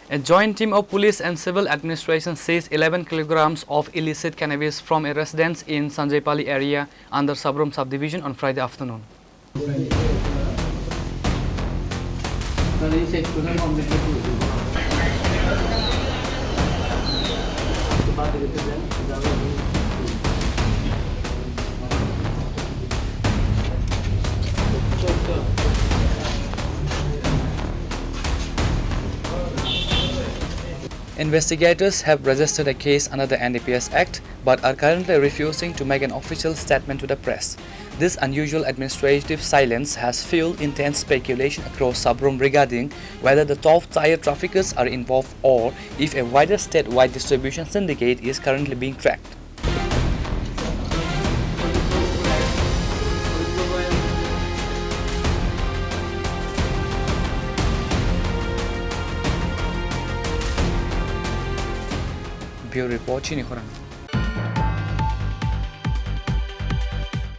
A joint team of police and civil administration seized 11 kilograms of illicit cannabis from a residence in Sanjaypalli area under Sabroom subdivision on Friday afternoon. Investigators have registered a case under the NDPS Act but are currently refusing to make an official statement to the press. This unusual administrative silence has fueled intense speculation across Sabroom regarding whether the top tier traffickers are involved or if a wider statewide distribution syndicate is currently being tracked. Bureau Report, Chini, Khorang.